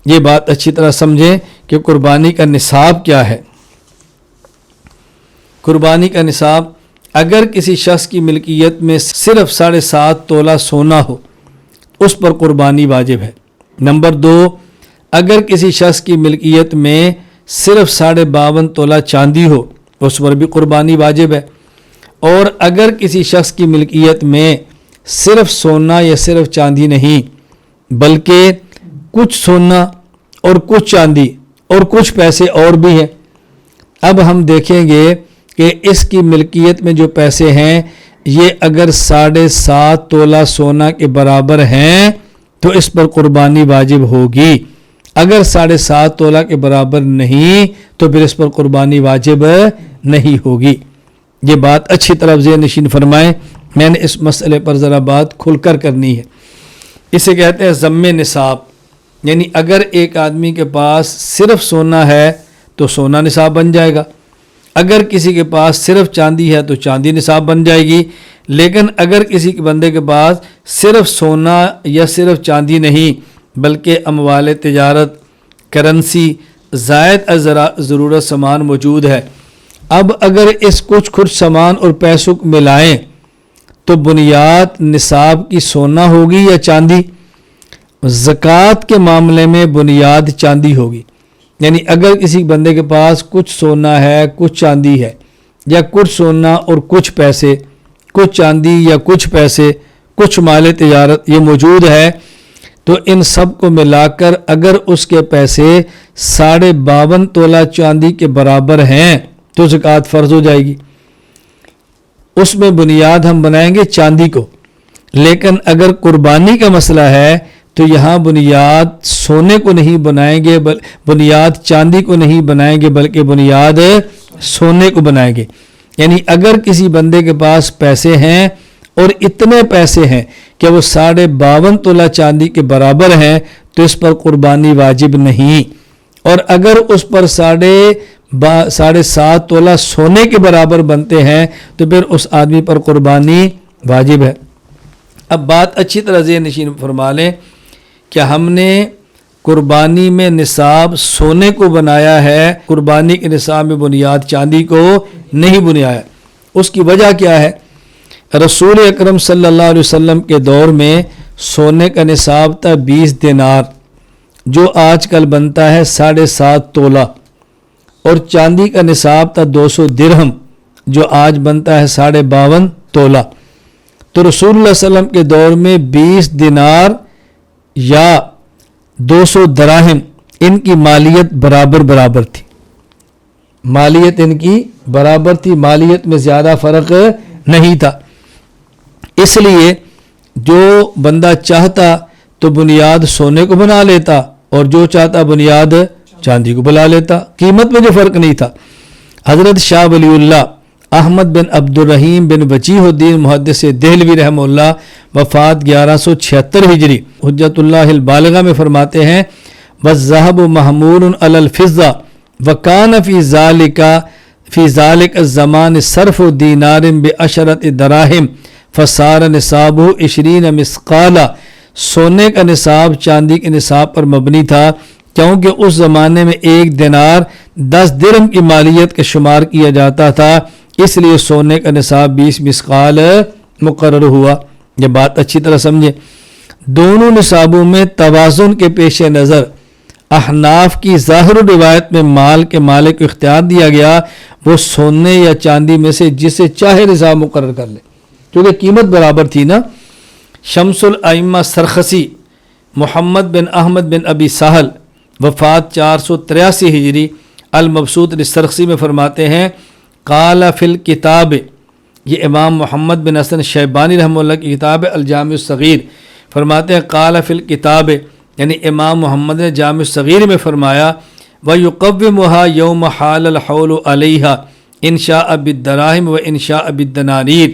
یہ بات اچھی طرح سمجھیں کہ قربانی کا نصاب کیا ہے۔ قربانی کا نصاب، اگر کسی شخص کی ملکیت میں صرف 7.5 تولہ سونا ہو اس پر قربانی واجب ہے۔ نمبر 2، اگر کسی شخص کی ملکیت میں صرف 52.5 تولہ چاندی ہو اس پر بھی قربانی واجب ہے۔ اور اگر کسی شخص کی ملکیت میں صرف سونا یا صرف چاندی نہیں بلکہ کچھ سونا اور کچھ چاندی اور کچھ پیسے اور بھی ہیں، اب ہم دیکھیں گے کہ اس کی ملکیت میں جو پیسے ہیں یہ اگر 7.5 تولہ سونا کے برابر ہیں تو اس پر قربانی واجب ہوگی۔ اگر 7.5 تولہ کے برابر نہیں تو پھر اس پر قربانی واجب نہیں ہوگی۔ یہ بات اچھی طرح ذہن نشین فرمائیں، میں نے اس مسئلے پر ذرا بات کھل کر کرنی ہے۔ اسے کہتے ہیں ضم نصاب، یعنی اگر ایک آدمی کے پاس صرف سونا ہے تو سونا نصاب بن جائے گا، اگر کسی کے پاس صرف چاندی ہے تو چاندی نصاب بن جائے گی، لیکن اگر کسی کے بندے کے پاس صرف سونا یا صرف چاندی نہیں بلکہ اموال تجارت، کرنسی، زائد از ضرورت سامان موجود ہے، اب اگر اس کچھ سامان اور پیسوں کو ملائیں تو بنیاد نصاب کی سونا ہوگی یا چاندی؟ زکوٰۃ کے معاملے میں بنیاد چاندی ہوگی، یعنی اگر کسی بندے کے پاس کچھ سونا ہے کچھ چاندی ہے، یا کچھ سونا اور کچھ پیسے، کچھ چاندی یا کچھ پیسے، کچھ مال تجارت یہ موجود ہے، تو ان سب کو ملا کر اگر اس کے پیسے 52.5 تولہ چاندی کے برابر ہیں تو زکوٰۃ فرض ہو جائے گی۔ اس میں بنیاد ہم بنائیں گے چاندی کو، لیکن اگر قربانی کا مسئلہ ہے تو یہاں بنیاد سونے کو نہیں بنائیں گے، بنیاد چاندی کو نہیں بنائیں گے بلکہ بنیاد سونے کو بنائیں گے۔ یعنی اگر کسی بندے کے پاس پیسے ہیں اور اتنے پیسے ہیں کہ وہ 52.5 تولہ چاندی کے برابر ہیں تو اس پر قربانی واجب نہیں، اور اگر اس پر 7.5 تولہ سونے کے برابر بنتے ہیں تو پھر اس آدمی پر قربانی واجب ہے۔ اب بات اچھی طرح ذہن نشین فرما لیں کہ ہم نے قربانی میں نصاب سونے کو بنایا ہے، قربانی کے نصاب میں بنیاد چاندی کو نہیں بنایا۔ اس کی وجہ کیا ہے؟ رسول اکرم صلی اللہ علیہ وسلم کے دور میں سونے کا نصاب تھا 20 دینار، جو آج کل بنتا ہے 7.5 تولہ، اور چاندی کا نصاب تھا 200 درہم، جو آج بنتا ہے 52.5 تولہ۔ تو رسول اللہ صلی اللہ علیہ وسلم کے دور میں 20 دینار یا 200 دراہم ان کی مالیت برابر تھی، مالیت ان کی برابر تھی، مالیت میں زیادہ فرق نہیں تھا۔ اس لیے جو بندہ چاہتا تو بنیاد سونے کو بنا لیتا اور جو چاہتا بنیاد چاندی کو بنا لیتا، قیمت میں جو فرق نہیں تھا۔ حضرت شاہ ولی اللہ احمد بن عبد الرحیم بن وجیہ الدین محدث دہلوی رحمہ اللہ وفات 1176 ہجری حجت اللہ البالغہ میں فرماتے ہیں والذهب محمول علی الفضہ وکان فی ذلک الزمان صرف دینار بعشرۃ دراہم فصار نصابہ 20 مثقالا۔ سونے کا نصاب چاندی کے نصاب پر مبنی تھا، کیونکہ اس زمانے میں 1 دینار 10 درہم کی مالیت کا شمار کیا جاتا تھا، اس لیے سونے کا نصاب 20 مثقال مقرر ہوا۔ یہ بات اچھی طرح سمجھیں، دونوں نصابوں میں توازن کے پیش نظر احناف کی ظاہر روایت میں مال کے مالک کو اختیار دیا گیا، وہ سونے یا چاندی میں سے جسے چاہے نصاب مقرر کر لے، کیونکہ قیمت برابر تھی نا۔ شمس الائمہ سرخسی محمد بن احمد بن ابی سہل وفات 483 ہجری المبسوط سرخسی میں فرماتے ہیں قال فی الکتاب، یہ امام محمد بن حسن شیبانی رحمہ اللہ کی کتاب ہے الجامع الصغیر، فرماتے ہیں قال فی الکتاب، یعنی امام محمد نے جامع الصغیر میں فرمایا وَيُقَوِّمُهَا يَوْمَ حَالَ الْحَوْلُ عَلَيْهَا إِنْ شَاءَ بِالدَّرَاهِمْ وَإِنْ شَاءَ بِالدَّنَانِيرِ،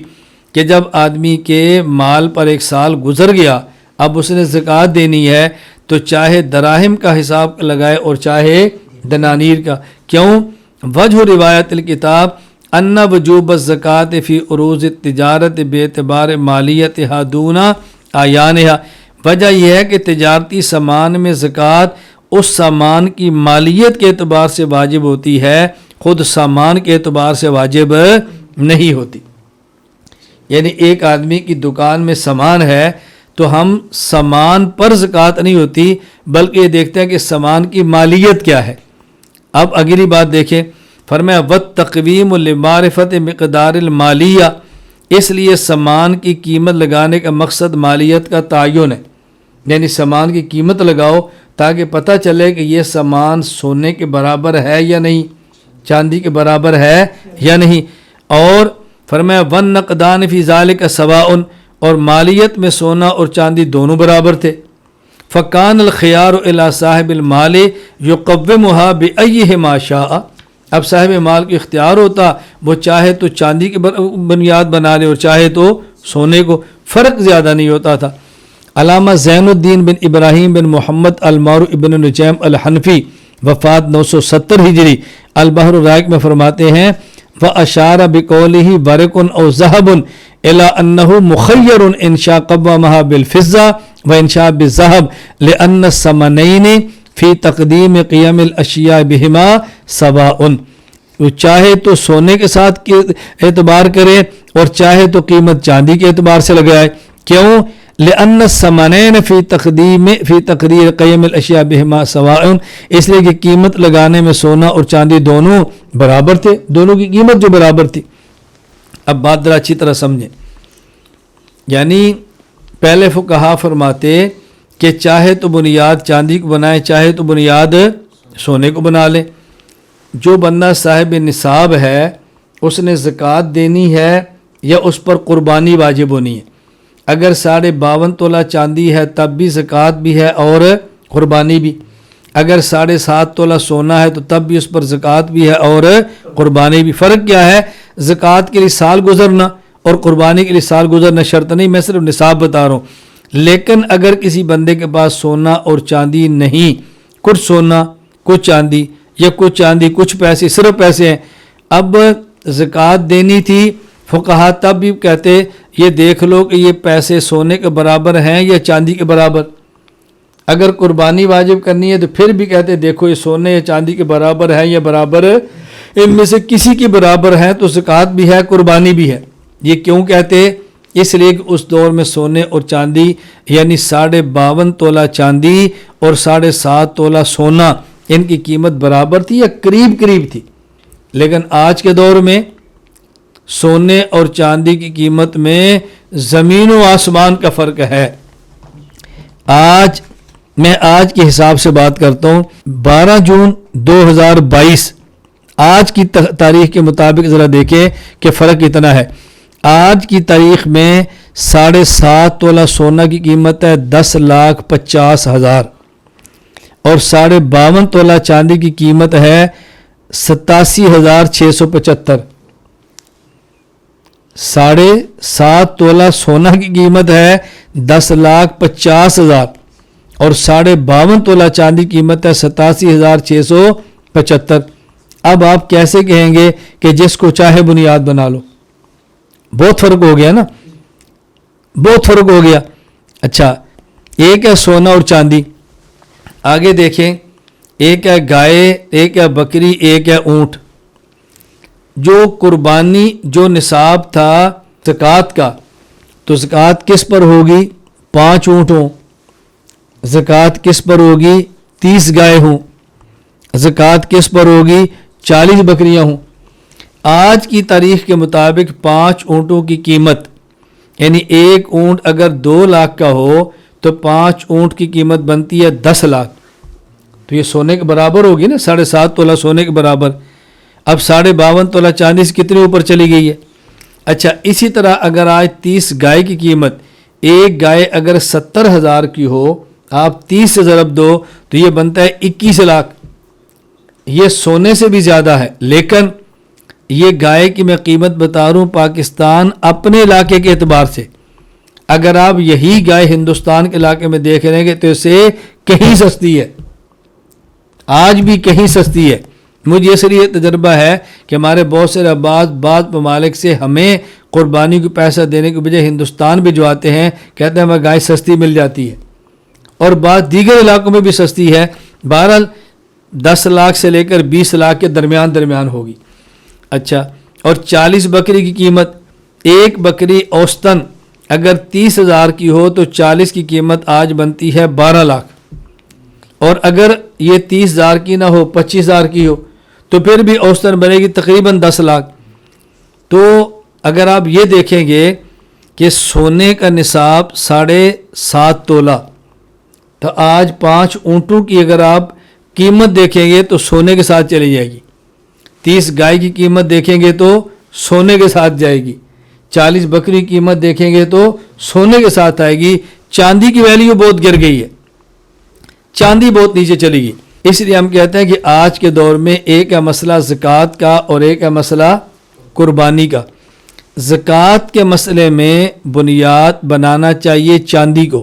کہ جب آدمی کے مال پر 1 سال گزر گیا، اب اس نے زکوٰۃ دینی ہے تو چاہے دراہم کا حساب لگائے اور چاہے دنانیر کا۔ کیوں؟ وجہ روایت الکتاب ان وجوب الزکوٰۃ فی عروض التجارت باعتبار مالیتها دون اعیانها، وجہ یہ ہے کہ تجارتی سامان میں زکوٰۃ اس سامان کی مالیت کے اعتبار سے واجب ہوتی ہے، خود سامان کے اعتبار سے واجب نہیں ہوتی۔ یعنی ایک آدمی کی دکان میں سامان ہے تو ہم سامان پر زکوٰۃ نہیں ہوتی، بلکہ یہ دیکھتے ہیں کہ سامان کی مالیت کیا ہے۔ اب اگلی بات دیکھیں، فرمایا وَالتَّقْوِيمُ لِمَعْرِفَةِ مِقْدَارِ الْمَالِيَّةِ، اس لیے سامان کی قیمت لگانے کا مقصد مالیت کا تعین ہے، یعنی سامان کی قیمت لگاؤ تاکہ پتہ چلے کہ یہ سامان سونے کے برابر ہے یا نہیں، چاندی کے برابر ہے یا نہیں۔ اور فرمایا وَالنَّقْدَانِ فِي ذَلِكَ سَوَاءٌ، اور مالیت میں سونا اور چاندی دونوں برابر تھے۔ فَكَانَ الْخِيَارُ إِلَى صاحب المال يُقَوِّمُهَا بِأَيِّهِمَا شَاءَ، اب صاحب مال کو اختیار ہوتا، وہ چاہے تو چاندی کی بنیاد بنا لے اور چاہے تو سونے کو، فرق زیادہ نہیں ہوتا تھا۔ علامہ زین الدین بن ابراہیم بن محمد المعروف ابن نجیم الحنفی، وفات 970 ہجری، البحر الرائق میں فرماتے ہیں وَأَشَارَ بِقَوْلِهِ وَرِقٌ أَوْ ذَهَبٌ إِلَىٰ أَنَّهُ مُخَيَّرٌ إِنْ شَاءَ قَوَّمَهَا بِالْفِضَّةِ وَإِنْ شَاءَ بِالذَّهَبِ لِأَنَّ الثَّمَنَيْنِ فِي تَقْدِيمِ قِيَمِ الْأَشْيَاءِ بِهِمَا سَوَاءٌ، وہ چاہے تو سونے کے ساتھ اعتبار کرے اور چاہے تو قیمت چاندی کے اعتبار سے لگائے۔ کیوں؟ لِأَنَّ الثَّمَنَيْنِ فِي تَقْدِيرِ قِيَمِ الْأَشْيَاءِ بِهِمَا سَوَاءٌ، اس لیے کہ قیمت لگانے میں سونا اور چاندی دونوں برابر تھے، دونوں کی قیمت جو برابر تھی۔ اب بات ذرا اچھی طرح سمجھیں، یعنی پہلے فقہا فرماتے کہ چاہے تو بنیاد چاندی کو بنائے، چاہے تو بنیاد سونے کو بنا لے۔ جو بندہ صاحب نصاب ہے اس نے زکوٰۃ دینی ہے یا اس پر قربانی واجب ہونی ہے؟ اگر 52.5 تولہ چاندی ہے تب بھی زکوٰۃ بھی ہے اور قربانی بھی، اگر 7.5 تولہ سونا ہے تو تب بھی اس پر زکوٰۃ بھی ہے اور قربانی بھی۔ فرق کیا ہے؟ زکوٰۃ کے لیے سال گزرنا اور قربانی کے لیے سال گزرنا شرط نہیں، میں صرف نصاب بتا رہا ہوں۔ لیکن اگر کسی بندے کے پاس سونا اور چاندی نہیں، کچھ سونا کچھ چاندی یا کچھ چاندی کچھ پیسے، صرف پیسے ہیں، اب زکوٰۃ دینی تھی، فقہا تب بھی کہتے یہ دیکھ لو کہ یہ پیسے سونے کے برابر ہیں یا چاندی کے برابر۔ اگر قربانی واجب کرنی ہے تو پھر بھی کہتے دیکھو یہ سونے یا چاندی کے برابر ہے یا برابر ان میں سے کسی کی برابر ہیں تو زکوٰۃ بھی ہے قربانی بھی ہے۔ یہ کیوں کہتے؟ اس لیے کہ اس دور میں سونے اور چاندی یعنی 52.5 تولہ چاندی اور 7.5 تولہ سونا، ان کی قیمت برابر تھی یا قریب قریب تھی۔ لیکن آج کے دور میں سونے اور چاندی کی قیمت میں زمین و آسمان کا فرق ہے۔ میں آج کے حساب سے بات کرتا ہوں، 12 جون 2022 آج کی تاریخ کے مطابق ذرا دیکھیں کہ فرق کتنا ہے۔ آج کی تاریخ میں 7.5 تولہ سونا کی قیمت ہے 10,50,000 اور 52.5 تولہ چاندی کی قیمت ہے 87,675۔ 7.5 تولہ سونا کی قیمت ہے 10,50,000 اور 52.5 تولہ چاندی کی قیمت ہے 87,675۔ اب آپ کیسے کہیں گے کہ جس کو چاہے بنیاد بنا لو؟ بہت فرق ہو گیا نا، بہت فرق ہو گیا۔ اچھا، ایک ہے سونا اور چاندی، آگے دیکھیں، ایک ہے گائے، ایک ہے بکری، ایک ہے اونٹ۔ جو قربانی جو نصاب تھا زکوٰۃ کا، تو زکوٰۃ کس پر ہوگی؟ 5 اونٹ ہوں۔ زکوٰۃ کس پر ہوگی؟ 30 گائے ہوں۔ زکوٰۃ کس پر ہوگی؟ 40 بکریاں ہوں۔ آج کی تاریخ کے مطابق 5 اونٹوں کی قیمت، یعنی ایک اونٹ اگر 2 لاکھ کا ہو تو 5 اونٹ کی قیمت بنتی ہے 10 لاکھ۔ تو یہ سونے کے برابر ہوگی نا، 7.5 تولہ سونے کے برابر۔ اب 52.5 تولہ چاندی سے کتنے اوپر چلی گئی ہے؟ اچھا، اسی طرح اگر آج 30 گائے کی قیمت، ایک گائے اگر 70,000 کی ہو، آپ 30 سے ضرب دو تو یہ بنتا ہے 21 لاکھ۔ یہ سونے سے بھی زیادہ ہے، لیکن یہ گائے کی میں قیمت بتا رہا ہوں پاکستان اپنے علاقے کے اعتبار سے۔ اگر آپ یہی گائے ہندوستان کے علاقے میں دیکھ رہے ہیں تو اسے کہیں سستی ہے، آج بھی کہیں سستی ہے۔ مجھے اس لیے تجربہ ہے کہ ہمارے بہت سے بعض ممالک سے ہمیں قربانی کو پیسہ دینے کے بجائے ہندوستان بھجواتے ہیں، کہتے ہیں ہمیں گائے سستی مل جاتی ہے، اور بعض دیگر علاقوں میں بھی سستی ہے، بہرحال 10 لاکھ سے لے کر 20 لاکھ کے درمیان ہوگی. اچھا، اور 40 بکری کی قیمت، ایک بکری اوسطاً اگر 30,000 کی ہو تو 40 کی قیمت آج بنتی ہے 12 لاکھ، اور اگر یہ 30,000 کی نہ ہو 25,000 کی ہو تو پھر بھی اوسطاً بنے گی تقریباً 10 لاکھ. تو اگر آپ یہ دیکھیں گے کہ سونے کا نصاب 7.5 تولہ، تو آج 5 اونٹوں کی اگر آپ قیمت دیکھیں گے تو سونے کے ساتھ چلی جائے گی. 30 گائے کی قیمت دیکھیں گے تو سونے کے ساتھ جائے گی. 40 بکری کی قیمت دیکھیں گے تو سونے کے ساتھ آئے گی. چاندی کی ویلیو بہت گر گئی ہے، چاندی بہت نیچے چلی گئی. اس لیے ہم کہتے ہیں کہ آج کے دور میں ایک ہے مسئلہ زکوٰۃ کا اور ایک ہے مسئلہ قربانی کا. زکوٰۃ کے مسئلے میں بنیاد بنانا چاہیے چاندی کو،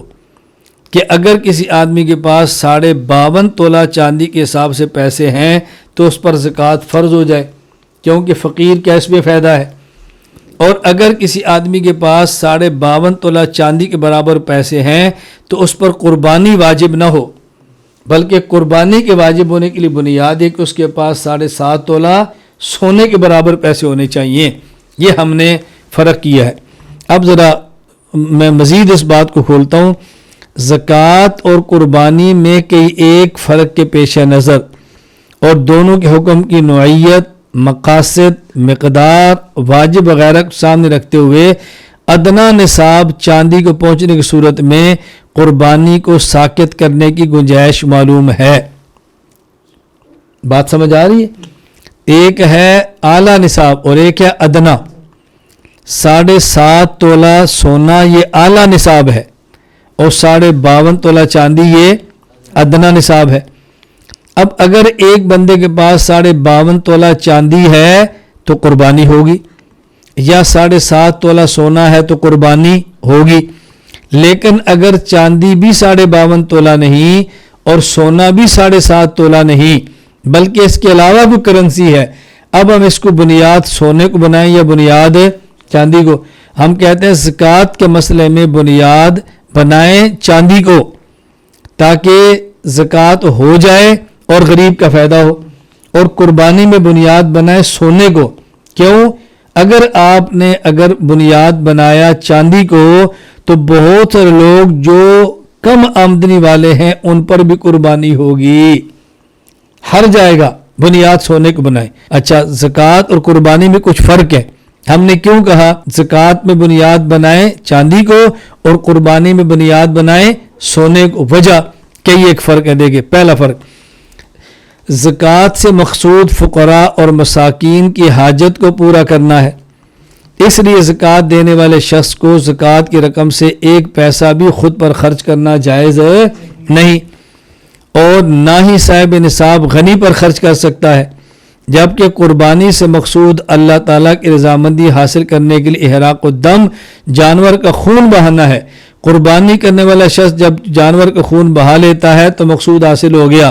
کہ اگر کسی آدمی کے پاس 52.5 تولہ چاندی کے حساب سے پیسے ہیں تو اس پر زکوٰۃ فرض ہو جائے، کیونکہ فقیر کا اس میں فائدہ ہے. اور اگر کسی آدمی کے پاس 52.5 تولہ چاندی کے برابر پیسے ہیں تو اس پر قربانی واجب نہ ہو، بلکہ قربانی کے واجب ہونے کے لیے بنیاد ہے کہ اس کے پاس 7.5 تولہ سونے کے برابر پیسے ہونے چاہیے. یہ ہم نے فرق کیا ہے. اب ذرا میں مزید اس بات کو کھولتا ہوں. زکوٰۃ اور قربانی میں کئی ایک فرق کے پیش نظر اور دونوں کے حکم کی نوعیت، مقاصد، مقدار، واجب وغیرہ کو سامنے رکھتے ہوئے ادنا نصاب چاندی کو پہنچنے کی صورت میں قربانی کو ساقط کرنے کی گنجائش معلوم ہے. بات سمجھ آ رہی ہے؟ ایک ہے اعلیٰ نصاب اور ایک ہے ادنا. 7.5 تولہ سونا یہ اعلیٰ نصاب ہے اور 52.5 تولہ چاندی یہ ادنا نصاب ہے. اب اگر ایک بندے کے پاس 52.5 تولہ چاندی ہے تو قربانی ہوگی، یا 7.5 تولہ سونا ہے تو قربانی ہوگی. لیکن اگر چاندی بھی 52.5 تولہ نہیں اور سونا بھی 7.5 تولہ نہیں بلکہ اس کے علاوہ بھی کرنسی ہے، اب ہم اس کو بنیاد سونے کو بنائیں یا بنیاد چاندی کو؟ ہم کہتے ہیں زکوٰۃ کے مسئلے میں بنیاد بنائیں چاندی کو تاکہ زکوٰۃ ہو جائے اور غریب کا فائدہ ہو، اور قربانی میں بنیاد بنائیں سونے کو. کیوں؟ اگر بنیاد بنایا چاندی کو تو بہت سارے لوگ جو کم آمدنی والے ہیں ان پر بھی قربانی ہوگی، ہر جائے گا. بنیاد سونے کو بنائیں. اچھا، زکوٰۃ اور قربانی میں کچھ فرق ہے. ہم نے کیوں کہا زکوٰۃ میں بنیاد بنائیں چاندی کو اور قربانی میں بنیاد بنائیں سونے کو؟ وجہ کئی ایک فرق ہے. دیکھیں، پہلا فرق، زکوٰۃ سے مقصود فقراء اور مساکین کی حاجت کو پورا کرنا ہے. اس لیے زکوٰۃ دینے والے شخص کو زکوٰۃ کی رقم سے ایک پیسہ بھی خود پر خرچ کرنا جائز نہیں، اور نہ ہی صاحب نصاب غنی پر خرچ کر سکتا ہے. جبکہ قربانی سے مقصود اللہ تعالیٰ کی رضامندی حاصل کرنے کے لیے احراق الدم، جانور کا خون بہانا ہے. قربانی کرنے والا شخص جب جانور کا خون بہا لیتا ہے تو مقصود حاصل ہو گیا.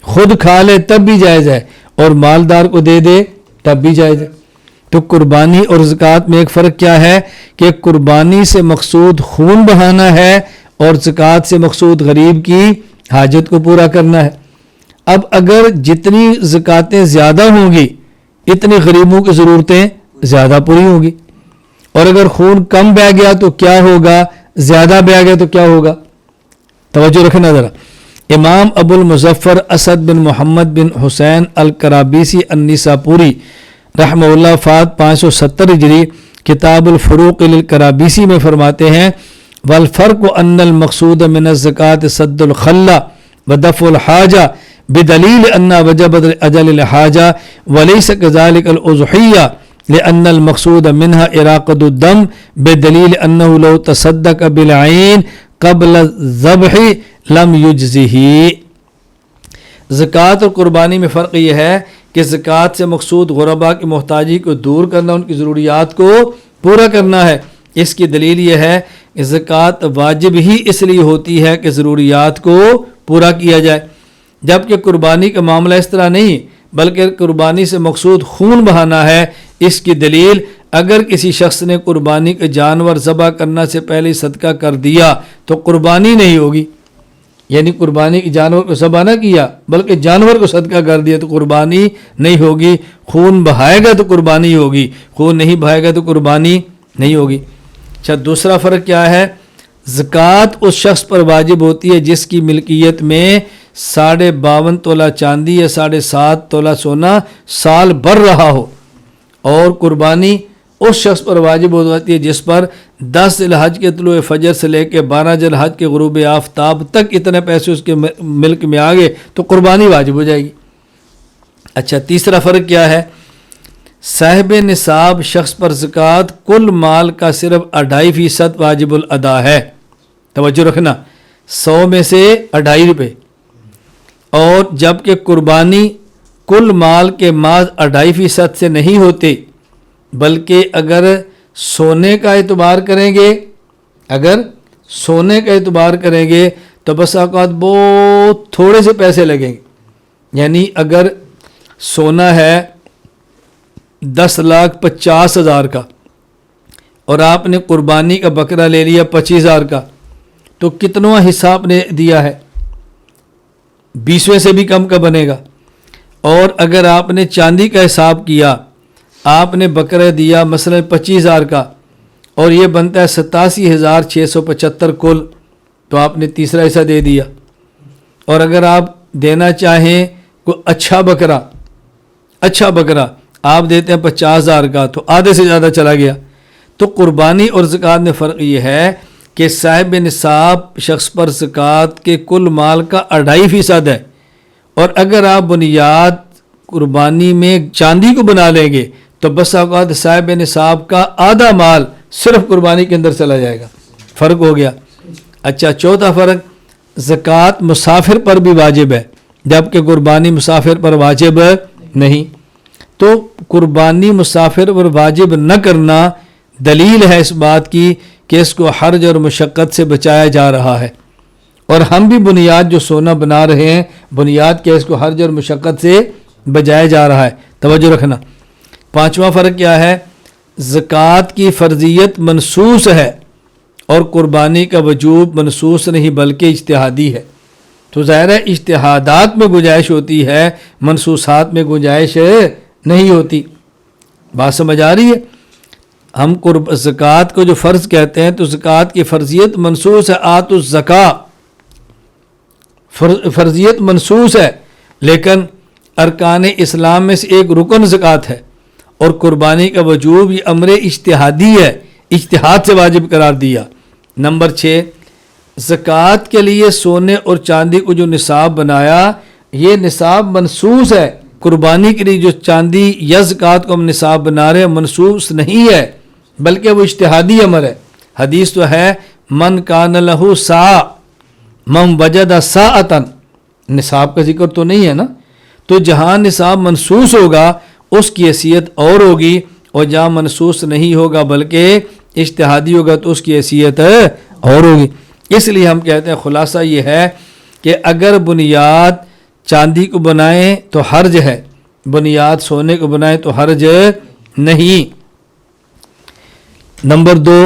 خود کھا لے تب بھی جائز ہے اور مالدار کو دے دے تب بھی جائز ہے. تو قربانی اور زکوٰۃ میں ایک فرق کیا ہے کہ قربانی سے مقصود خون بہانا ہے اور زکوٰۃ سے مقصود غریب کی حاجت کو پورا کرنا ہے. اب اگر جتنی زکوٰتیں زیادہ ہوں گی اتنی غریبوں کی ضرورتیں زیادہ پوری ہوں گی، اور اگر خون کم بہہ گیا تو کیا ہوگا، زیادہ بہہ گیا تو کیا ہوگا؟ توجہ رکھنا ذرا. امام ابو المظفر اسد بن محمد بن حسین الکرابیسی النیساپوری رحمہ اللہ فات 570 ہجری کتاب الفروق للکرابیسی میں فرماتے ہیں، والفرق ان المقصود من الزکاة صد الخلہ ودفع الحاجہ بدلیل ان وجبت اجل الحاجہ وليس كذلك الاضحیہ لأن المقصود منها اراقة الدم بدلیل انه لو تصدق بالعین قبل الذبح لم یجزہ. زکوٰۃ اور قربانی میں فرق یہ ہے کہ زکوٰۃ سے مقصود غرباء کی محتاجی کو دور کرنا، ان کی ضروریات کو پورا کرنا ہے. اس کی دلیل یہ ہے کہ زکوٰۃ واجب ہی اس لیے ہوتی ہے کہ ضروریات کو پورا کیا جائے، جبکہ قربانی کا معاملہ اس طرح نہیں بلکہ قربانی سے مقصود خون بہانا ہے. اس کی دلیل، اگر کسی شخص نے قربانی کا جانور ذبح کرنا سے پہلے صدقہ کر دیا تو قربانی نہیں ہوگی، یعنی قربانی کی جانور کو ذبح نہ کیا بلکہ جانور کو صدقہ کر دیا تو قربانی نہیں ہوگی. خون بہائے گا تو قربانی ہوگی, خون نہیں بہائے گا تو قربانی نہیں ہوگی. اچھا, دوسرا فرق کیا ہے؟ زکوٰۃ اس شخص پر واجب ہوتی ہے جس کی ملکیت میں 52.5 تولہ چاندی یا 7.5 تولہ سونا سال بھر رہا ہو, اور قربانی اس شخص پر واجب ہوتی ہے جس پر 10 ذی الحج کے طلوع فجر سے لے کے 12 ذی الحج کے غروب آفتاب تک اتنے پیسے اس کے ملک میں آ گئے تو قربانی واجب ہو جائے گی. اچھا, تیسرا فرق کیا ہے؟ صاحب نصاب شخص پر زکوٰۃ کل مال کا صرف 2.5% واجب الادا ہے. توجہ رکھنا, 100 میں سے 2.5 روپے, اور جبکہ قربانی کل مال کے محض 2.5% سے نہیں ہوتے, بلکہ اگر سونے کا اعتبار کریں گے, اگر سونے کا اعتبار کریں گے تو بس اوقات بہت تھوڑے سے پیسے لگیں گے. یعنی اگر سونا ہے 10,50,000 کا اور آپ نے قربانی کا بکرا لے لیا 25,000 کا, تو کتنا حصہ آپ نے دیا ہے؟ 20ویں سے بھی کم کا بنے گا. اور اگر آپ نے چاندی کا حساب کیا, آپ نے بکرا دیا مثلا 25,000 کا اور یہ بنتا ہے 87,675 کل, تو آپ نے تیسرا حصہ دے دیا. اور اگر آپ دینا چاہیں کوئی اچھا بکرا آپ دیتے ہیں 50,000 کا, تو آدھے سے زیادہ چلا گیا. تو قربانی اور زکوٰۃ میں فرق یہ ہے کہ صاحب نصاب شخص پر زکوٰۃ کے کل مال کا 2.5% ہے, اور اگر آپ بنیاد قربانی میں چاندی کو بنا لیں گے تو بس اوقات صاحب نصاب کا آدھا مال صرف قربانی کے اندر چلا جائے گا. فرق ہو گیا. اچھا, چوتھا فرق, زکوٰۃ مسافر پر بھی واجب ہے جبکہ قربانی مسافر پر واجب نہیں. تو قربانی مسافر پر واجب نہ کرنا دلیل ہے اس بات کی کہ اس کو حرج اور مشقت سے بچایا جا رہا ہے, اور ہم بھی بنیاد جو سونا بنا رہے ہیں بنیاد کے اس کو حرج اور مشقت سے بچایا جا رہا ہے. توجہ رکھنا. پانچواں فرق کیا ہے؟ زکوٰۃ کی فرضیت منصوص ہے اور قربانی کا وجوب منصوص نہیں بلکہ اجتہادی ہے. تو ظاہر ہے اجتہادات میں گنجائش ہوتی ہے, منصوصات میں گنجائش نہیں ہوتی. بات سمجھ آ رہی ہے؟ ہم زکوٰۃ کو جو فرض کہتے ہیں تو زکوٰۃ کی فرضیت منصوص ہے. آت الزکاۃ فرضیت منصوص ہے, لیکن ارکان اسلام میں سے ایک رکن زکوٰۃ ہے, اور قربانی کا وجوب یہ امر اجتہادی ہے, اجتہاد سے واجب قرار دیا. نمبر 6, زکوٰۃ کے لیے سونے اور چاندی کو جو نصاب بنایا یہ نصاب منصوص ہے. قربانی کے لیے جو چاندی یا زکوٰۃ کو ہم نصاب بنا رہے ہیں منصوص نہیں ہے بلکہ وہ اجتہادی امر ہے. حدیث تو ہے من کان لہ ساع من وجد ساعۃ, نصاب کا ذکر تو نہیں ہے نا. تو جہاں نصاب منصوص ہوگا اس کی حیثیت اور ہوگی, اور جہاں منصوص نہیں ہوگا بلکہ اجتہادی ہوگا تو اس کی حیثیت اور ہوگی. اس لیے ہم کہتے ہیں خلاصہ یہ ہے کہ اگر بنیاد چاندی کو بنائیں تو حرج ہے, بنیاد سونے کو بنائیں تو حرج نہیں. نمبر 2,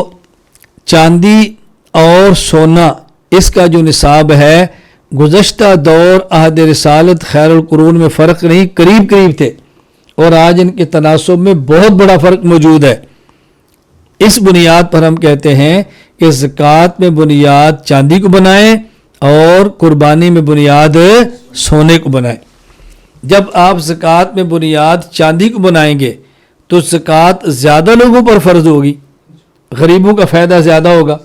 چاندی اور سونا اس کا جو نصاب ہے گزشتہ دور عہد رسالت خیر القرون میں فرق نہیں, قریب قریب تھے, اور آج ان کے تناسب میں بہت بڑا فرق موجود ہے. اس بنیاد پر ہم کہتے ہیں کہ زکوٰۃ میں بنیاد چاندی کو بنائیں اور قربانی میں بنیاد سونے کو بنائیں. جب آپ زکوٰۃ میں بنیاد چاندی کو بنائیں گے تو زکوٰۃ زیادہ لوگوں پر فرض ہوگی, غریبوں کا فائدہ زیادہ ہوگا.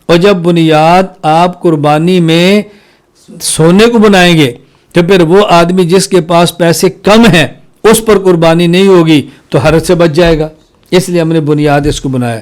اور جب بنیاد آپ قربانی میں سونے کو بنائیں گے تو پھر وہ آدمی جس کے پاس پیسے کم ہیں اس پر قربانی نہیں ہوگی تو حرج سے بچ جائے گا. اس لیے ہم نے بنیاد اس کو بنایا.